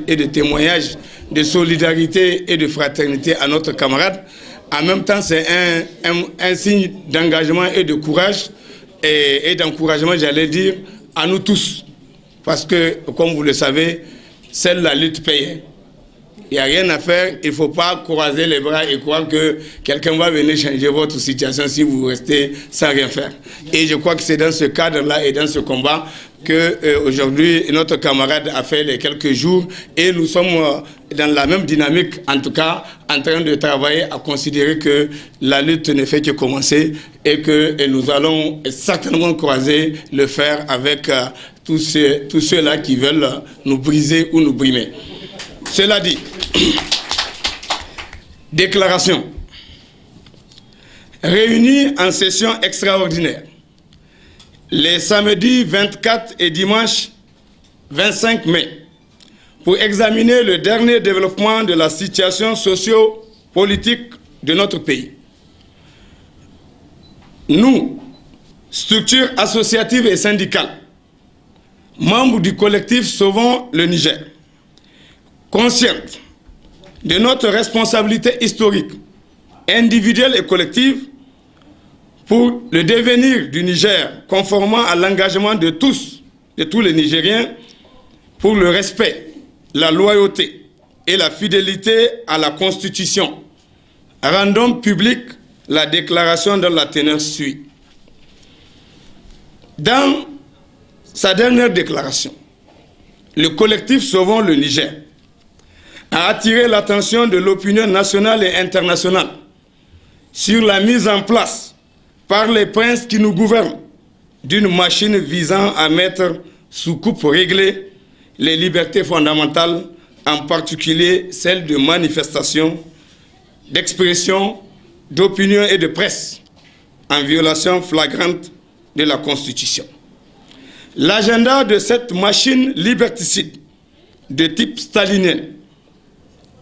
et de témoignage de solidarité et de fraternité à notre camarade. En même temps, c'est un signe d'engagement et de courage et d'encouragement, j'allais dire, à nous tous. Parce que, comme vous le savez, seule la lutte paye. Il n'y a rien à faire, il ne faut pas croiser les bras et croire que quelqu'un va venir changer votre situation si vous restez sans rien faire. Et je crois que c'est dans ce cadre-là et dans ce combat que aujourd'hui notre camarade a fait les quelques jours et nous sommes dans la même dynamique, en tout cas en train de travailler à considérer que la lutte ne fait que commencer et que nous allons certainement croiser le fer avec tous ceux-là qui veulent nous briser ou nous brimer. Cela dit, déclaration. Réunis en session extraordinaire les samedis 24 et dimanche 25 mai pour examiner le dernier développement de la situation socio-politique de notre pays. Nous, structures associatives et syndicales, membres du collectif Sauvons le Niger, conscientes de notre responsabilité historique, individuelle et collective, pour le devenir du Niger, conformément à l'engagement de tous les Nigériens, pour le respect, la loyauté et la fidélité à la Constitution. Rendons publique la déclaration dont la teneur suit. Dans sa dernière déclaration, le collectif Sauvons le Niger a attiré l'attention de l'opinion nationale et internationale sur la mise en place par les princes qui nous gouvernent d'une machine visant à mettre sous coupe réglée les libertés fondamentales, en particulier celles de manifestation, d'expression, d'opinion et de presse, en violation flagrante de la Constitution. L'agenda de cette machine liberticide de type stalinien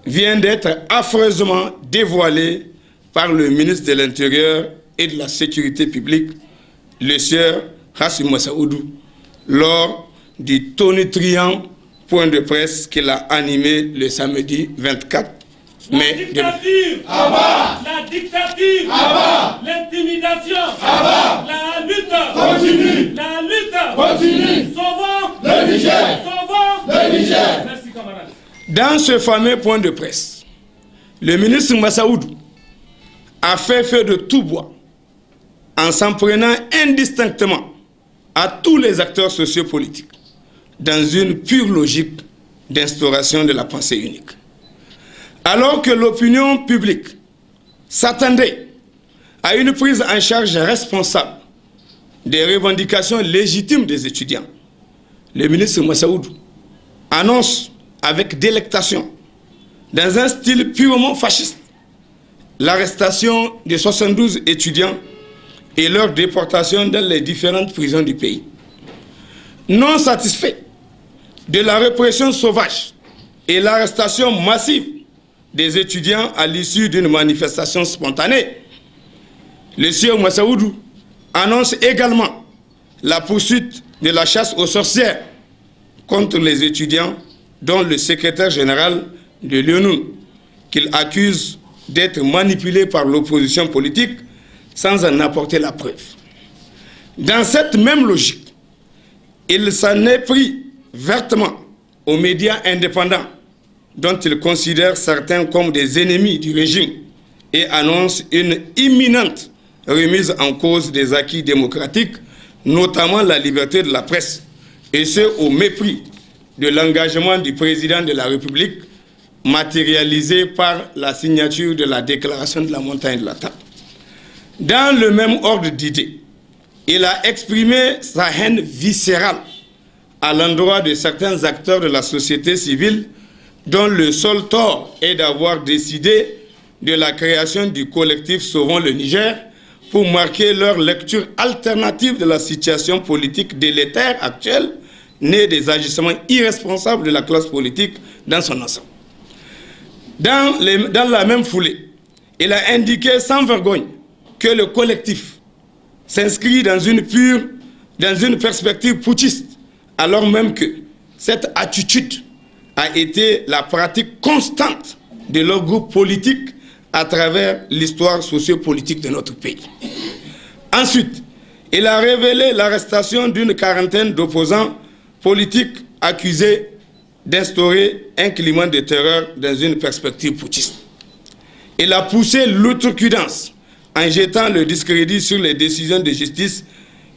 vient d'être affreusement dévoilé par le ministre de l'Intérieur et de la Sécurité publique, le sieur Hassim Massaoudou, lors du tonitruant point de presse qu'il a animé le samedi 24 mai. La dictature, la dictature, l'intimidation, la lutte continue, sauvons le Niger, sauvons le Niger. Merci camarades. Dans ce fameux point de presse, le ministre Massaoudou a fait feu de tout bois en s'en prenant indistinctement à tous les acteurs sociopolitiques dans une pure logique d'instauration de la pensée unique. Alors que l'opinion publique s'attendait à une prise en charge responsable des revendications légitimes des étudiants, le ministre Massaoudou annonce avec délectation, dans un style purement fasciste, l'arrestation de 72 étudiants et leur déportation dans les différentes prisons du pays. Non satisfait de la répression sauvage et l'arrestation massive des étudiants à l'issue d'une manifestation spontanée, le sieur Massaoudou annonce également la poursuite de la chasse aux sorcières contre les étudiants, dont le secrétaire général de l'ONU, qu'il accuse d'être manipulé par l'opposition politique sans en apporter la preuve. Dans cette même logique, il s'en est pris vertement aux médias indépendants, dont il considère certains comme des ennemis du régime, et annonce une imminente remise en cause des acquis démocratiques, notamment la liberté de la presse, et ce au mépris de l'engagement du président de la République, matérialisé par la signature de la déclaration de la montagne de la table. Dans le même ordre d'idées, il a exprimé sa haine viscérale à l'endroit de certains acteurs de la société civile dont le seul tort est d'avoir décidé de la création du collectif Sauvons le Niger pour marquer leur lecture alternative de la situation politique délétère actuelle, née des agissements irresponsables de la classe politique dans son ensemble. Dans la même foulée, il a indiqué sans vergogne que le collectif s'inscrit dans une perspective putschiste, alors même que cette attitude a été la pratique constante de leur groupe politique à travers l'histoire sociopolitique de notre pays. Ensuite, il a révélé l'arrestation d'une quarantaine d'opposants politiques accusés d'instaurer un climat de terreur dans une perspective putschiste. Il a poussé l'outrecuidance en jetant le discrédit sur les décisions de justice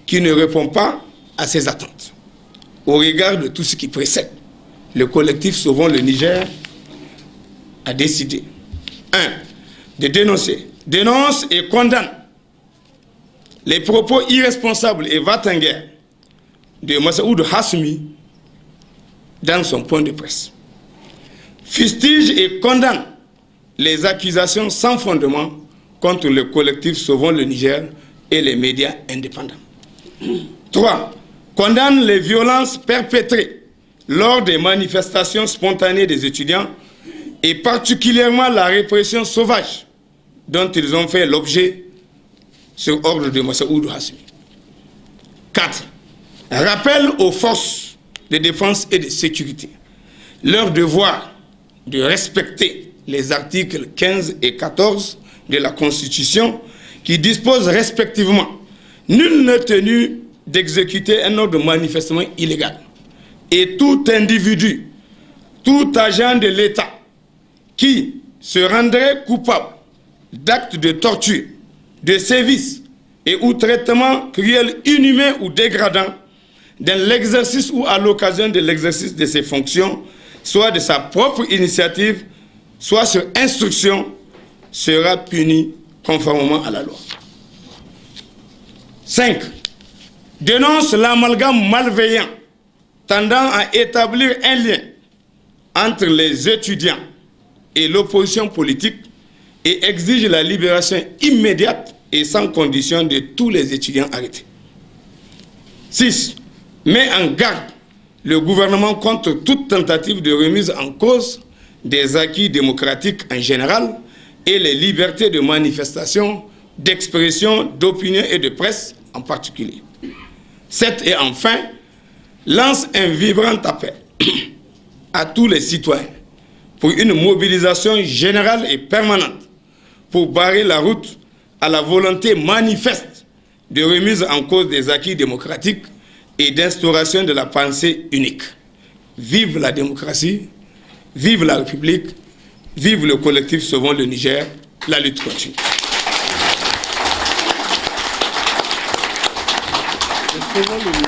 qui ne répondent pas à ses attentes. Au regard de tout ce qui précède, le collectif Sauvons le Niger a décidé 1. de dénonce et condamne les propos irresponsables et va-t-en-guerre de Massaoudou Hassoumi dans son point de presse. Fustige et condamne les accusations sans fondement contre le collectif Sauvons le Niger et les médias indépendants. 3. Condamne les violences perpétrées lors des manifestations spontanées des étudiants et particulièrement la répression sauvage dont ils ont fait l'objet sur ordre de Massaoudou Hassoumi. 4. Rappelle aux forces de défense et de sécurité leur devoir de respecter les articles 15 et 14 de la Constitution qui disposent respectivement « Nul n'est tenu d'exécuter un ordre manifestement illégal et tout individu, tout agent de l'État qui se rendrait coupable d'actes de torture, de sévices et ou traitements cruels, inhumains ou dégradants dans l'exercice ou à l'occasion de l'exercice de ses fonctions, soit de sa propre initiative, soit sur instruction, sera puni conformément à la loi. 5. Dénonce l'amalgame malveillant tendant à établir un lien entre les étudiants et l'opposition politique et exige la libération immédiate et sans condition de tous les étudiants arrêtés. 6. Met en garde le gouvernement contre toute tentative de remise en cause des acquis démocratiques en général et les libertés de manifestation, d'expression, d'opinion et de presse en particulier. 7. Et enfin, lance un vibrant appel à tous les citoyens pour une mobilisation générale et permanente pour barrer la route à la volonté manifeste de remise en cause des acquis démocratiques et d'instauration de la pensée unique. Vive la démocratie, vive la République, vive le collectif Sauvons le Niger, la lutte continue. Sauvons le Niger.